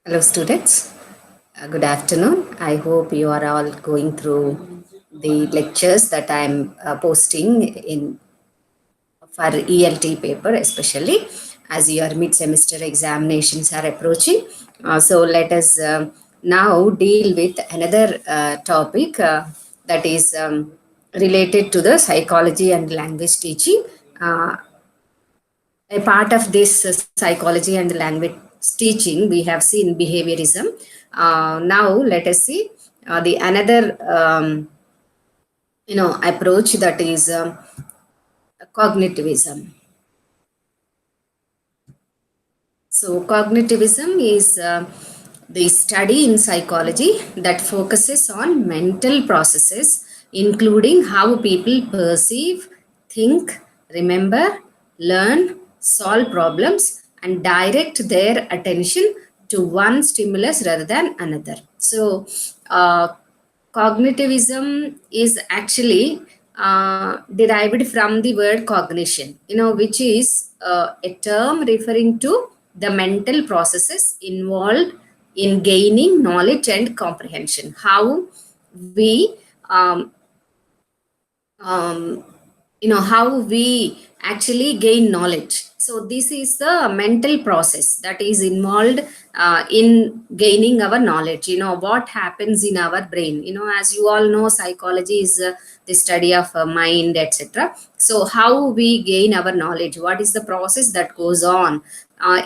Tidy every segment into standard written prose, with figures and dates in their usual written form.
Hello students, good afternoon. I hope you are all going through the lectures that I am posting in for ELT paper, especially as your mid-semester examinations are approaching. So let us now deal with another topic that is related to the psychology and language teaching. Uh, a part of this psychology and language teaching, we have seen behaviorism. Now let us see the another approach, that is cognitivism. So cognitivism is the study in psychology that focuses on mental processes, including how people perceive, think, remember, learn, solve problems, and direct their attention to one stimulus rather than another. So, cognitivism is actually derived from the word cognition, which is a term referring to the mental processes involved in gaining knowledge and comprehension. How we um, um, how we actually gain knowledge. So this is the mental process that is involved in gaining our knowledge. What happens in our brain. As you all know, psychology is the study of mind, etc. So how we gain our knowledge, what is the process that goes on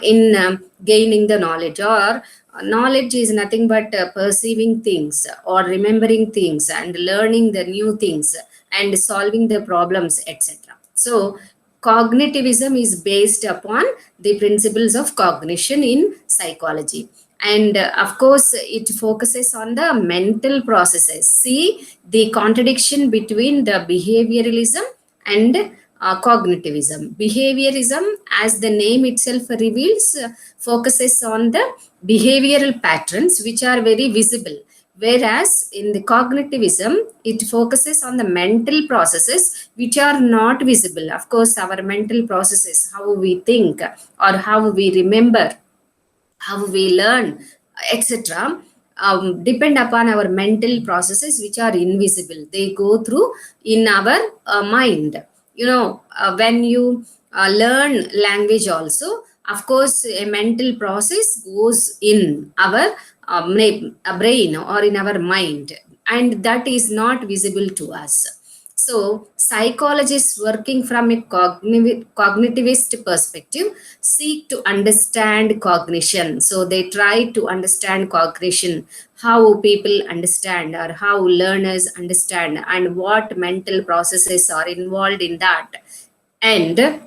in gaining the knowledge, or knowledge is nothing but perceiving things or remembering things and learning the new things and solving the problems, etc. So cognitivism is based upon the principles of cognition in psychology, and of course it focuses on the mental processes. See the contradiction between the behavioralism and cognitivism. Behaviorism, as the name itself reveals, focuses on the behavioral patterns which are very visible, whereas in the cognitivism it focuses on the mental processes which are not visible. Of course, our mental processes, how we think or how we remember, how we learn, etc., depend upon our mental processes which are invisible. They go through in our mind. When you learn language also, of course a mental process goes in our brain or in our mind, and that is not visible to us. So, psychologists working from a cognitivist perspective seek to understand cognition. So, they try to understand cognition, how people understand or how learners understand, and what mental processes are involved in that. And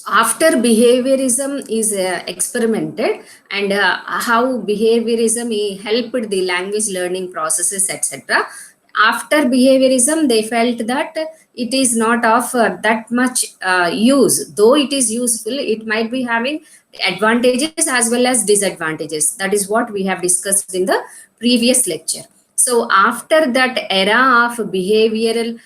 after behaviorism is experimented, and how behaviorism helped the language learning processes, etc., after behaviorism they felt that it is not of that much use. Though it is useful, it might be having advantages as well as disadvantages. That is what we have discussed in the previous lecture. So after that era of behavioral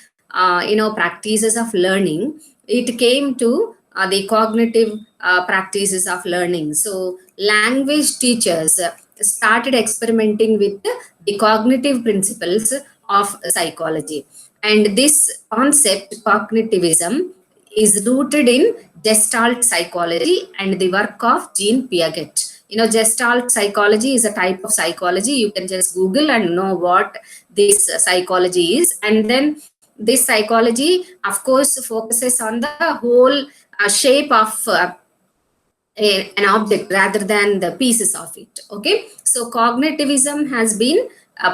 practices of learning, it came to the cognitive practices of learning. So language teachers started experimenting with the cognitive principles of psychology. And this concept, cognitivism, is rooted in Gestalt psychology and the work of Jean Piaget. Gestalt psychology is a type of psychology. You can just Google and know what this psychology is. And then this psychology, of course, focuses on the whole shape of an object rather than the pieces of it. Okay, so cognitivism has been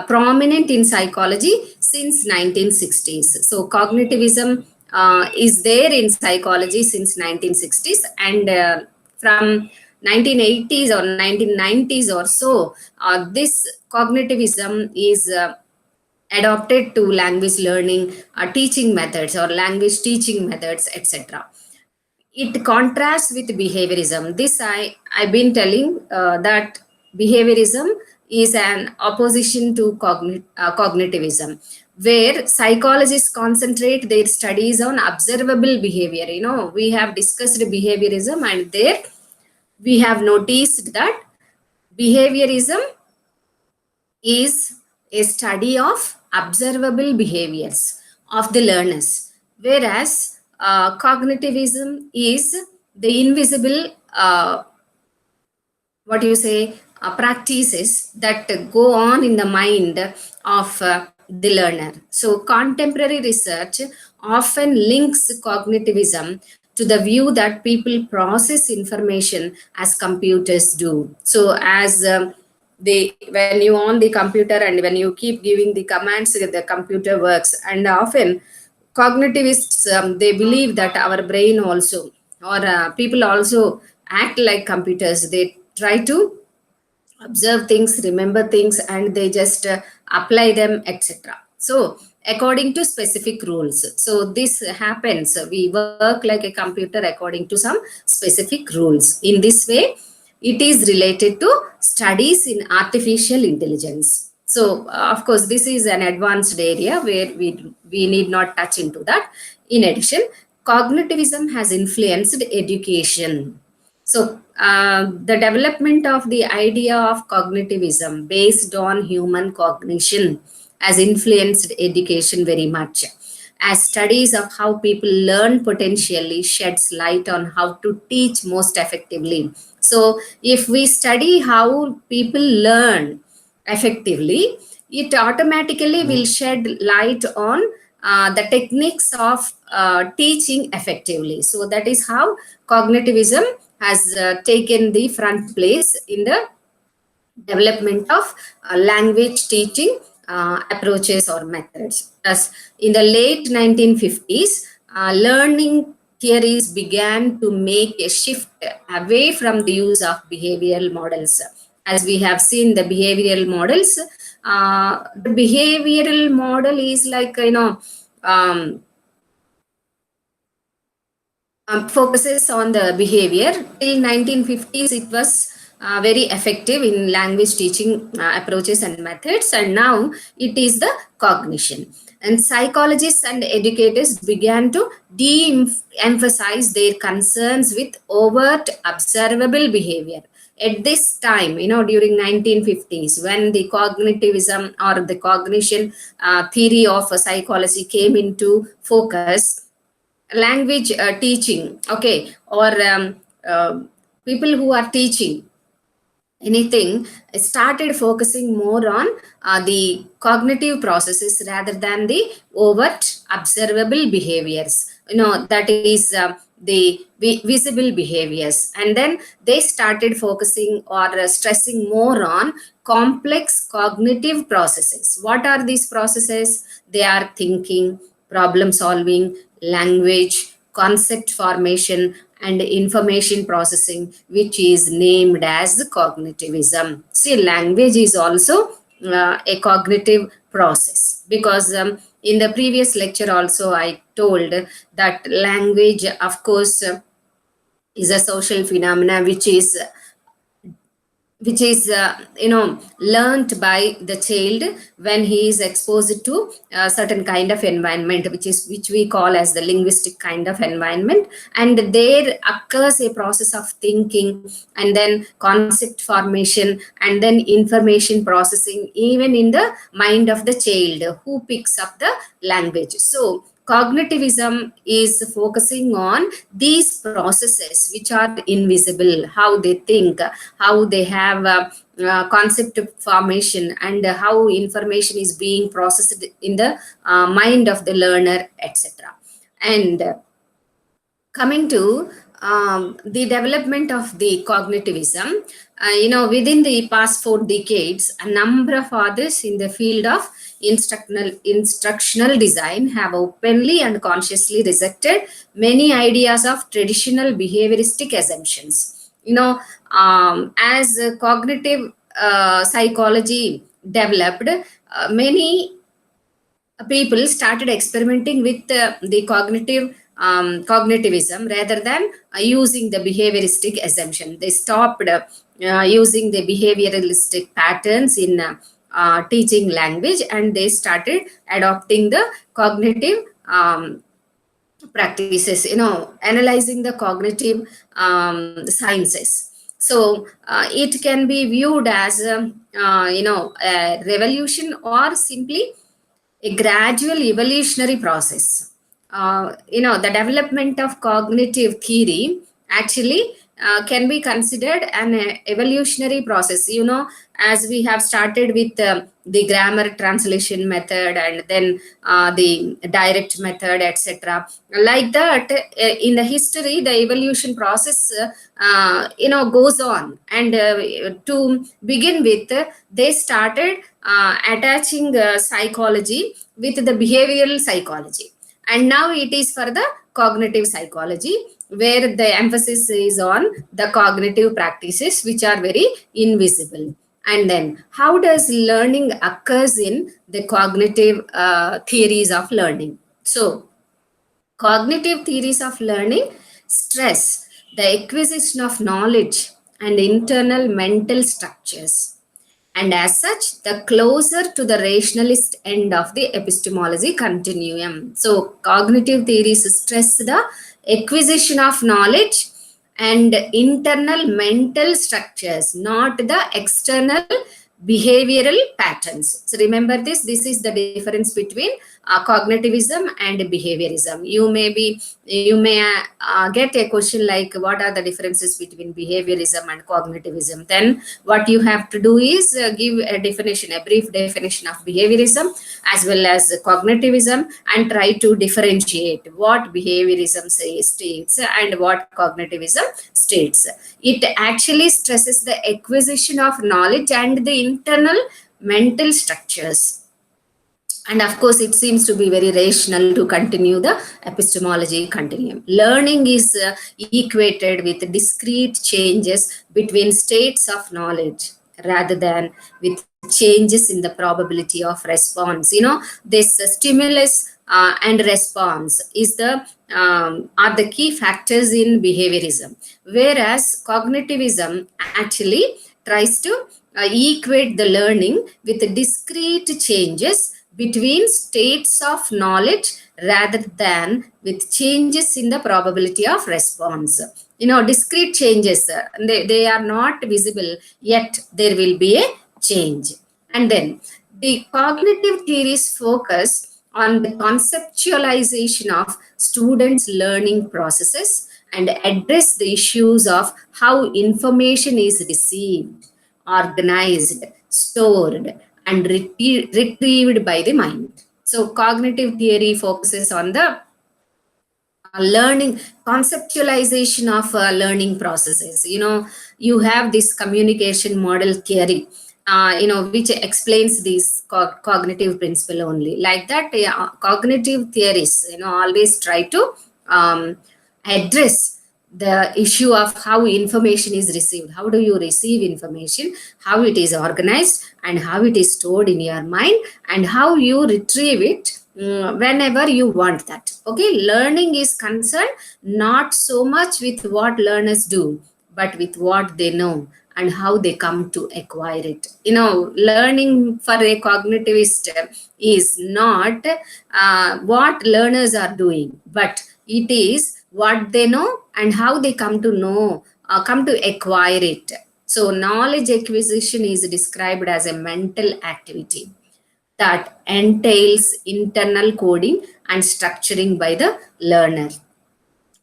prominent in psychology since 1960s. So cognitivism is there in psychology since 1960s, and from 1980s or 1990s or so, this cognitivism is adopted to language learning teaching methods or language teaching methods, etc. It contrasts with behaviorism. This I've been telling that behaviorism is an opposition to cognitivism, where psychologists concentrate their studies on observable behavior. We have discussed behaviorism, and there we have noticed that Behaviorism is a study of observable behaviors of the learners, whereas cognitivism is the invisible, what do you say, practices that go on in the mind of the learner. So contemporary research often links cognitivism to the view that people process information as computers do. So as when you on the computer and when you keep giving the commands, the computer works. And often cognitivists, they believe that our brain also, or people also act like computers. They try to observe things, remember things, and they just apply them, etc. So according to specific rules. So this happens, we work like a computer according to some specific rules. In this way, it is related to studies in artificial intelligence. So of course, this is an advanced area where we need not touch into that. In addition, cognitivism has influenced education. So, the development of the idea of cognitivism based on human cognition has influenced education very much. As studies of how people learn potentially sheds light on how to teach most effectively. So, if we study how people learn effectively, it automatically will shed light on the techniques of teaching effectively. So that is how cognitivism has taken the front place in the development of language teaching approaches or methods. Thus, in the late 1950s, learning theories began to make a shift away from the use of behavioral models. As we have seen, the behavioral models, the behavioral model is like, um, focuses on the behavior. Till 1950s, it was very effective in language teaching approaches and methods, and now it is the cognition. And psychologists and educators began to de-emphasize their concerns with overt observable behavior. At this time, during 1950s, when the cognitivism or the cognition theory of psychology came into focus, language teaching, okay, or people who are teaching anything started focusing more on the cognitive processes rather than the overt observable behaviors, that is the visible behaviors. And then they started focusing or stressing more on complex cognitive processes. What are these processes? They are thinking, problem solving, language, concept formation, and information processing, which is named as cognitivism. See, language is also a cognitive process, because in the previous lecture also I told that language, of course, is a social phenomena which is learnt by the child when he is exposed to a certain kind of environment, which we call as the linguistic kind of environment. And there occurs a process of thinking, and then concept formation, and then information processing, even in the mind of the child who picks up the language. So cognitivism is focusing on these processes which are invisible, how they think, how they have concept formation, and how information is being processed in the mind of the learner, etc. And coming to the development of the cognitivism, within the past 4 decades, a number of authors in the field of instructional design have openly and consciously rejected many ideas of traditional behavioristic assumptions. As cognitive psychology developed, many people started experimenting with the cognitivism rather than using the behavioristic assumption. They stopped using the behavioralistic patterns in teaching language, and they started adopting the cognitive practices, analyzing the cognitive sciences. So it can be viewed as a revolution or simply a gradual evolutionary process. The development of cognitive theory actually can be considered an evolutionary process. As we have started with the grammar translation method, and then the direct method, etc. Like that, in the history, the evolution process goes on. And to begin with, they started attaching psychology with the behavioral psychology, and now it is for the cognitive psychology, where the emphasis is on the cognitive practices which are very invisible. And then how does learning occurs in the cognitive theories of learning? So cognitive theories of learning stress the acquisition of knowledge and internal mental structures, and as such, the closer to the rationalist end of the epistemology continuum. So, cognitive theories stress the acquisition of knowledge and internal mental structures, not the external behavioral patterns. So, remember this is the difference between cognitivism and behaviorism. You may get a question like, what are the differences between behaviorism and cognitivism? Then what you have to do is give a definition, a brief definition of behaviorism as well as cognitivism, and try to differentiate what behaviorism states and what cognitivism states. It actually stresses the acquisition of knowledge and the internal mental structures. And of course, it seems to be very rational to continue the epistemology continuum. Learning is equated with discrete changes between states of knowledge rather than with changes in the probability of response. This stimulus and response is the are the key factors in behaviorism, whereas cognitivism actually tries to equate the learning with discrete changes between states of knowledge rather than with changes in the probability of response. Discrete changes, they are not visible, yet there will be a change. And then the cognitive theories focus on the conceptualization of students' learning processes and address the issues of how information is received, organized, stored, and retrieved by the mind. So, cognitive theory focuses on the learning conceptualization of learning processes. You have this communication model theory, which explains these cognitive principle only. Like that, cognitive theories, always try to address the issue of how information is received. How do you receive information? How it is organized and how it is stored in your mind, and how you retrieve it whenever you want that. Okay, learning is concerned not so much with what learners do, but with what they know and how they come to acquire it. Learning for a cognitivist is not what learners are doing, but it is what they know and how they come to know, come to acquire it. So knowledge acquisition is described as a mental activity that entails internal coding and structuring by the learner.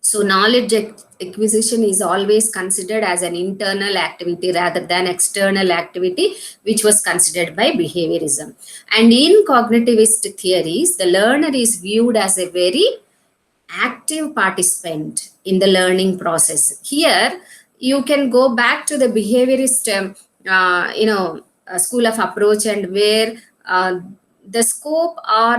So knowledge acquisition is always considered as an internal activity rather than external activity, which was considered by behaviorism. And in cognitivist theories, the learner is viewed as a very active participant in the learning process. Here, you can go back to the behaviorist, school of approach, and where the scope or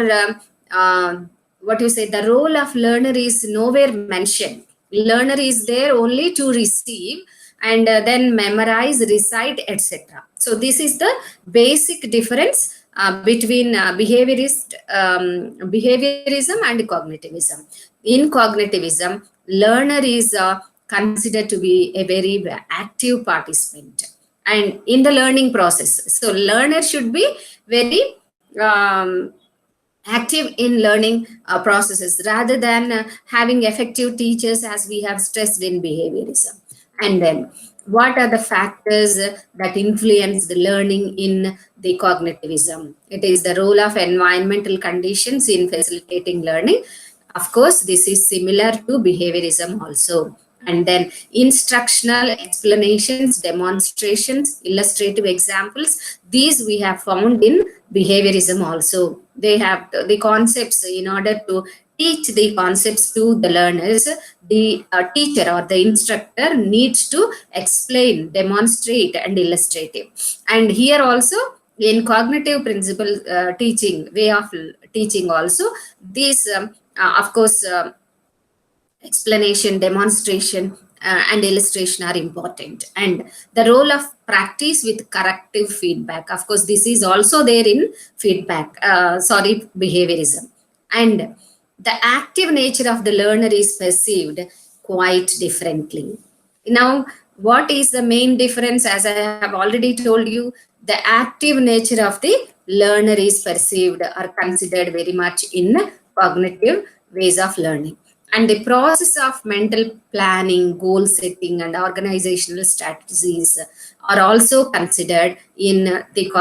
what you say, the role of learner is nowhere mentioned. Learner is there only to receive and then memorize, recite, etc. So this is the basic difference between behaviorism and cognitivism. In cognitivism, learner is considered to be a very active participant and in the learning process. So learner should be very active in learning processes rather than having effective teachers, as we have stressed in behaviorism. And then, what are the factors that influence the learning in the cognitivism? It is the role of environmental conditions in facilitating learning. Of course, this is similar to behaviorism also. And then instructional explanations, demonstrations, illustrative examples, these we have found in behaviorism also. They have the concepts. In order to teach the concepts to the learners, the teacher or the instructor needs to explain, demonstrate, and illustrative. And here also, in cognitive principle teaching, way of teaching also, these of course explanation, demonstration, and illustration are important. And the role of practice with corrective feedback, of course, this is also there in feedback, behaviorism. And the active nature of the learner is perceived quite differently. Now, what is the main difference? As I have already told you, the active nature of the learner is perceived or considered very much in cognitive ways of learning. And the process of mental planning, goal setting, and organizational strategies are also considered in the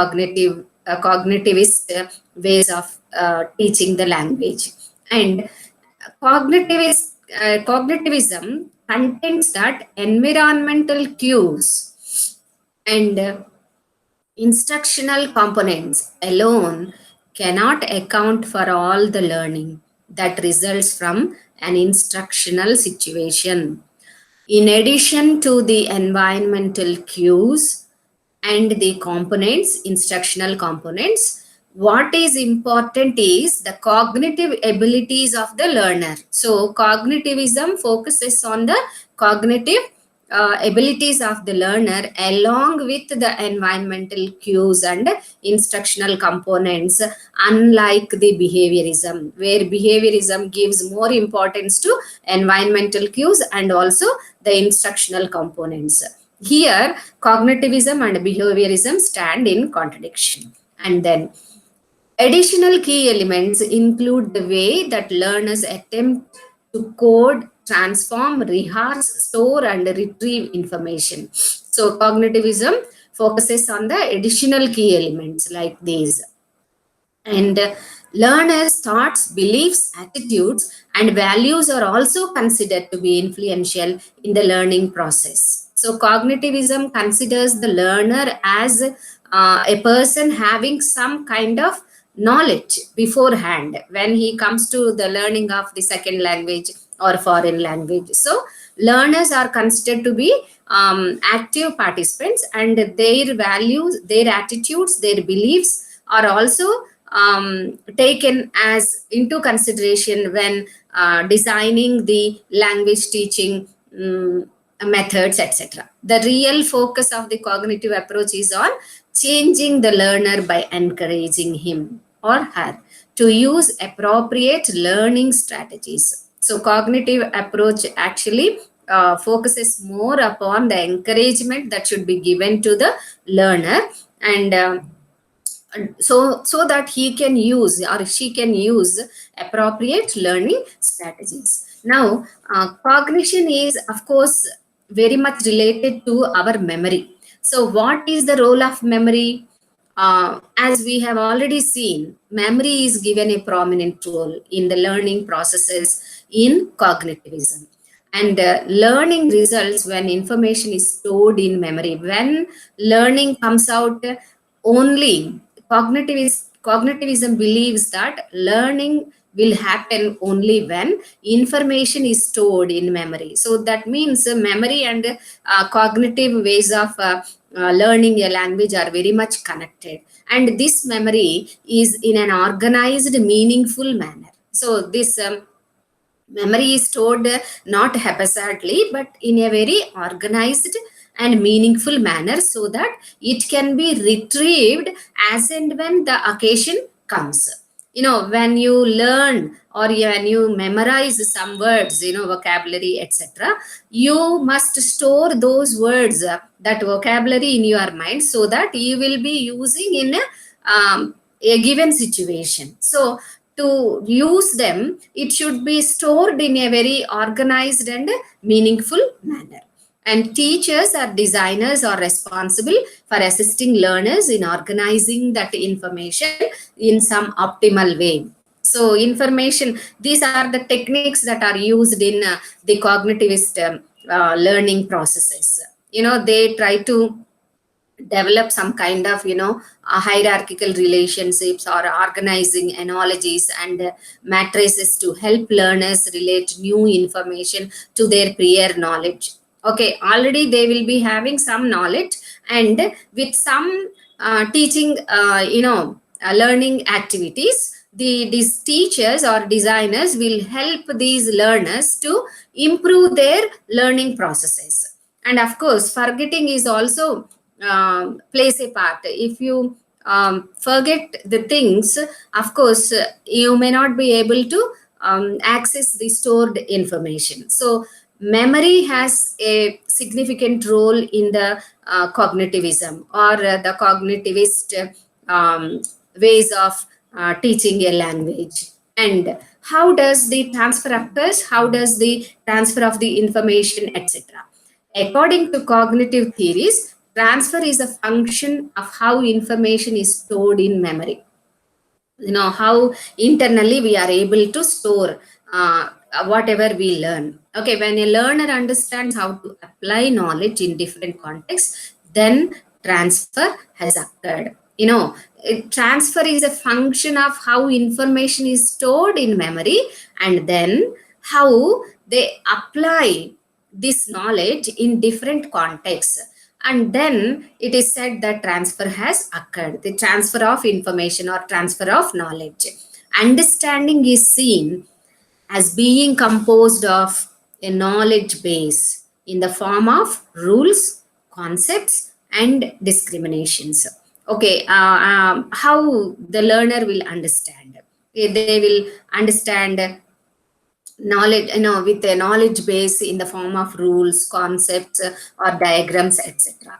cognitivist ways of teaching the language. And cognitivism contends that environmental cues and instructional components alone cannot account for all the learning that results from an instructional situation. In addition to the environmental cues and the components, instructional components, what is important is the cognitive abilities of the learner. So cognitivism focuses on the cognitive abilities of the learner along with the environmental cues and instructional components, unlike the behaviorism, where behaviorism gives more importance to environmental cues and also the instructional components. Here, cognitivism and behaviorism stand in contradiction. And then, additional key elements include the way that learners attempt to code, transform, rehearse, store, and retrieve information. So, cognitivism focuses on the additional key elements like these. And learners' thoughts, beliefs, attitudes, and values are also considered to be influential in the learning process. So, cognitivism considers the learner as a person having some kind of knowledge beforehand when he comes to the learning of the second language or foreign language. So, learners are considered to be active participants, and their values, their attitudes, their beliefs are also taken as into consideration when designing the language teaching methods, etc. The real focus of the cognitive approach is on changing the learner by encouraging him or her to use appropriate learning strategies. So cognitive approach actually focuses more upon the encouragement that should be given to the learner, and so that he can use or she can use appropriate learning strategies. Now, cognition is, of course, very much related to our memory. So, what is the role of memory? As we have already seen, memory is given a prominent role in the learning processes in cognitivism. And learning results when information is stored in memory. When learning comes out, only cognitivism believes that learning will happen only when information is stored in memory. So that means memory and cognitive ways of learning a language are very much connected, and this memory is in an organized, meaningful manner. So this memory is stored not haphazardly but in a very organized and meaningful manner, so that it can be retrieved as and when the occasion comes. You know, when you learn or when you memorize some words, you know, vocabulary, etc., you must store those words, that vocabulary in your mind, so that you will be using in a given situation. So to use them, it should be stored in a very organized and meaningful manner. And teachers or designers are responsible for assisting learners in organizing that information in some optimal way. So information, these are the techniques that are used in the cognitivist learning processes. They try to develop some kind of hierarchical relationships or organizing analogies and matrices to help learners relate new information to their prior knowledge. Okay, already they will be having some knowledge, and with some teaching learning activities, these teachers or designers will help these learners to improve their learning processes. And of course, forgetting is also plays a part. If you forget the things, of course, you may not be able to access the stored information. So memory has a significant role in the cognitivism or the cognitivist ways of teaching a language. And how does the transfer occurs? How does the transfer of the information, etc.? According to cognitive theories, transfer is a function of how information is stored in memory. How internally we are able to store whatever we learn. Okay, when a learner understands how to apply knowledge in different contexts, then transfer has occurred. Transfer is a function of how information is stored in memory, and then how they apply this knowledge in different contexts, and then it is said that transfer has occurred, the transfer of information or transfer of knowledge. Understanding is seen as being composed of a knowledge base in the form of rules, concepts, and discriminations. Okay, how the learner will understand? They will understand knowledge, with a knowledge base in the form of rules, concepts, or diagrams, etc.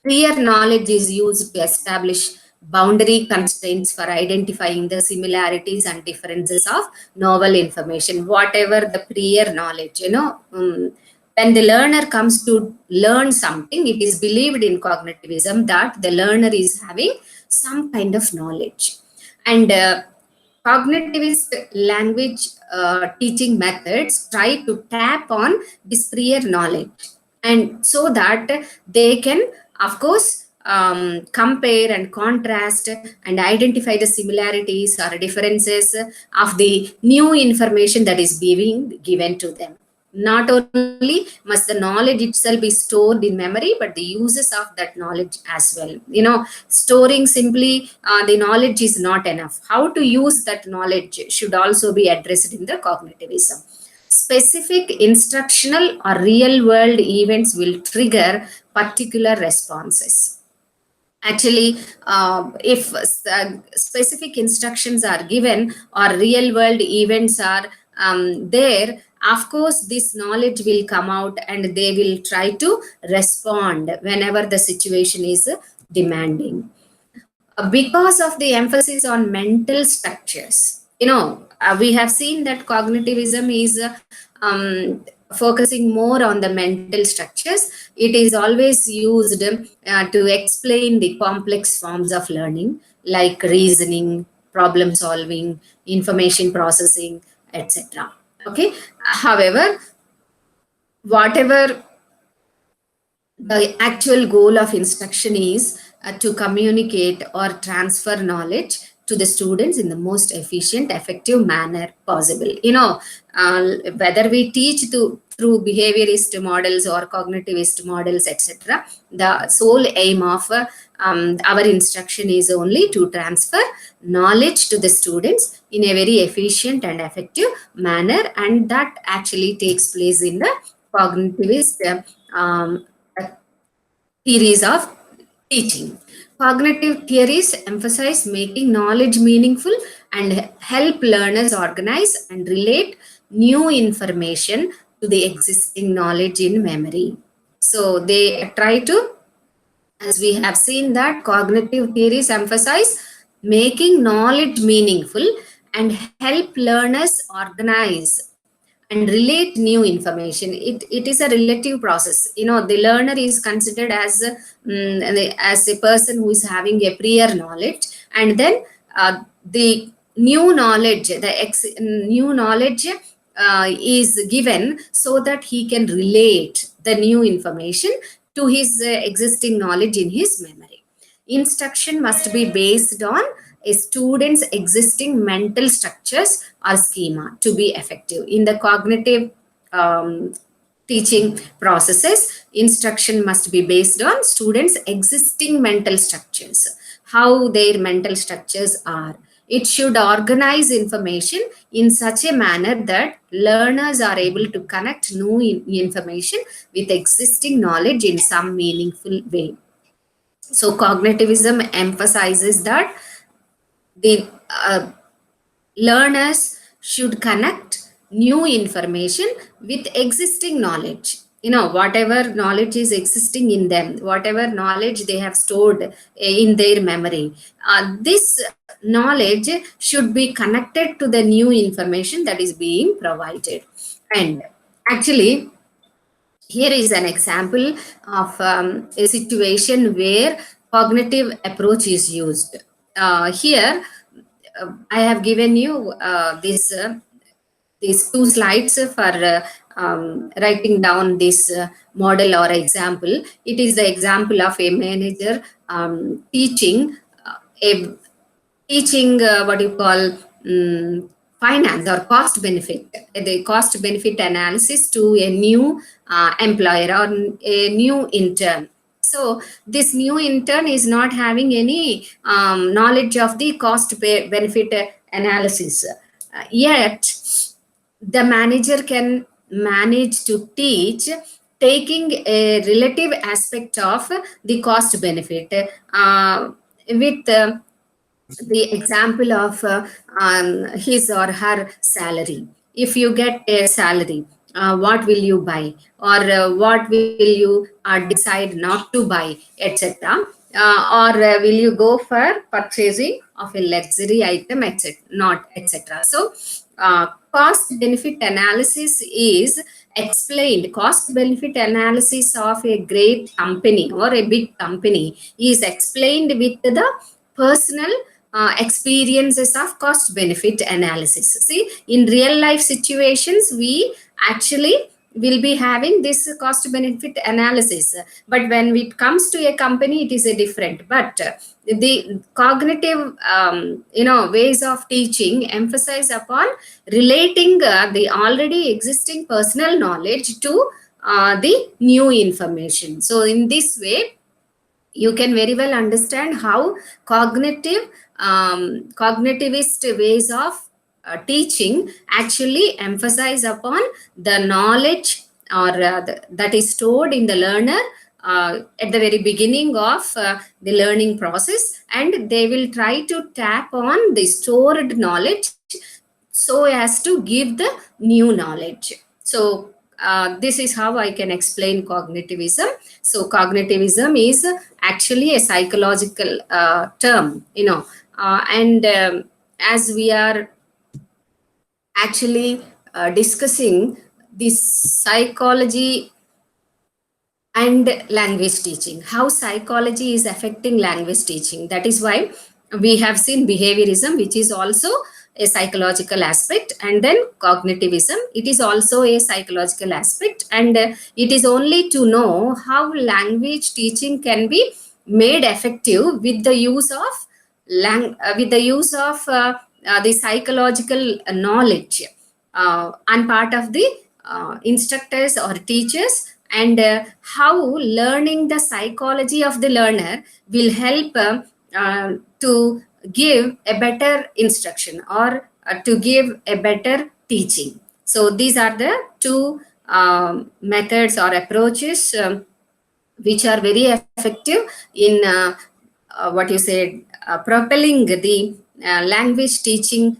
Prior knowledge is used to establish boundary constraints for identifying the similarities and differences of novel information. Whatever the prior knowledge, when the learner comes to learn something, it is believed in cognitivism that the learner is having some kind of knowledge. And cognitivist language teaching methods try to tap on this prior knowledge, and so that they can, of course, compare and contrast and identify the similarities or differences of the new information that is being given to them. Not only must the knowledge itself be stored in memory, but the uses of that knowledge as well. Storing simply the knowledge is not enough. How to use that knowledge should also be addressed in the cognitivism. Specific instructional or real world events will trigger particular responses. Actually, if specific instructions are given or real world events are there, of course this knowledge will come out and they will try to respond whenever the situation is demanding. Because of the emphasis on mental structures, we have seen that cognitivism is focusing more on the mental structures. It is always used to explain the complex forms of learning like reasoning, problem solving, information processing, etc. Okay, however, whatever the actual goal of instruction is to communicate or transfer knowledge to the students in the most efficient, effective manner possible. Whether we teach through behaviorist models or cognitivist models, etc., the sole aim of our instruction is only to transfer knowledge to the students in a very efficient and effective manner, and that actually takes place in the cognitivist theories of teaching. Cognitive theories emphasize making knowledge meaningful and help learners organize and relate new information to the existing knowledge in memory. So they try to, as we have seen, that cognitive theories emphasize making knowledge meaningful and help learners organize and relate new information. It is a relative process. The learner is considered as a person who is having a prior knowledge, and then the new knowledge, new knowledge is given so that he can relate the new information to his existing knowledge in his memory. Instruction must be based on a student's existing mental structures or schema to be effective. In the cognitive teaching processes, instruction must be based on students' existing mental structures, how their mental structures are. It should organize information in such a manner that learners are able to connect new information with existing knowledge in some meaningful way. So cognitivism emphasizes that the learners should connect new information with existing knowledge. Whatever knowledge is existing in them, whatever knowledge they have stored in their memory, this knowledge should be connected to the new information that is being provided. And actually, here is an example of a situation where cognitive approach is used. Here, I have given you these two slides for writing down this model or example. It is the example of a manager teaching what you call finance or cost benefit, the cost benefit analysis to a new employer or a new intern. So this new intern is not having any knowledge of the cost benefit analysis. Yet the manager can manage to teach taking a relative aspect of the cost benefit with the example of his or her salary. If you get a salary, what will you buy, or what will you decide not to buy, etc. Or will you go for purchasing of a luxury item, etc. Not etc. So cost benefit analysis is explained. Cost benefit analysis of a great company or a big company is explained with the personal experiences of cost benefit analysis. See, in real life situations, we actually will be having this cost benefit analysis, but when it comes to a company, it is a different. But the cognitive ways of teaching emphasize upon relating the already existing personal knowledge to the new information. So in this way, you can very well understand how cognitivist ways of teaching actually emphasize upon the knowledge or that is stored in the learner at the very beginning of the learning process, and they will try to tap on the stored knowledge so as to give the new knowledge. So this is how I can explain cognitivism. So cognitivism is actually a psychological term, and as we are actually discussing this psychology and language teaching, how psychology is affecting language teaching. That is why we have seen behaviorism, which is also a psychological aspect, and then cognitivism, it is also a psychological aspect. And it is only to know how language teaching can be made effective with the use of the psychological knowledge on part of the instructors or teachers, and how learning the psychology of the learner will help to give a better instruction or to give a better teaching. So these are the two methods or approaches which are very effective in what you said, propelling the language teaching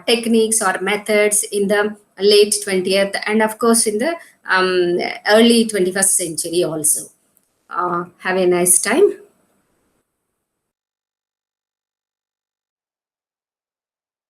techniques or methods in the late 20th and of course in the early 21st century also. Have a nice time.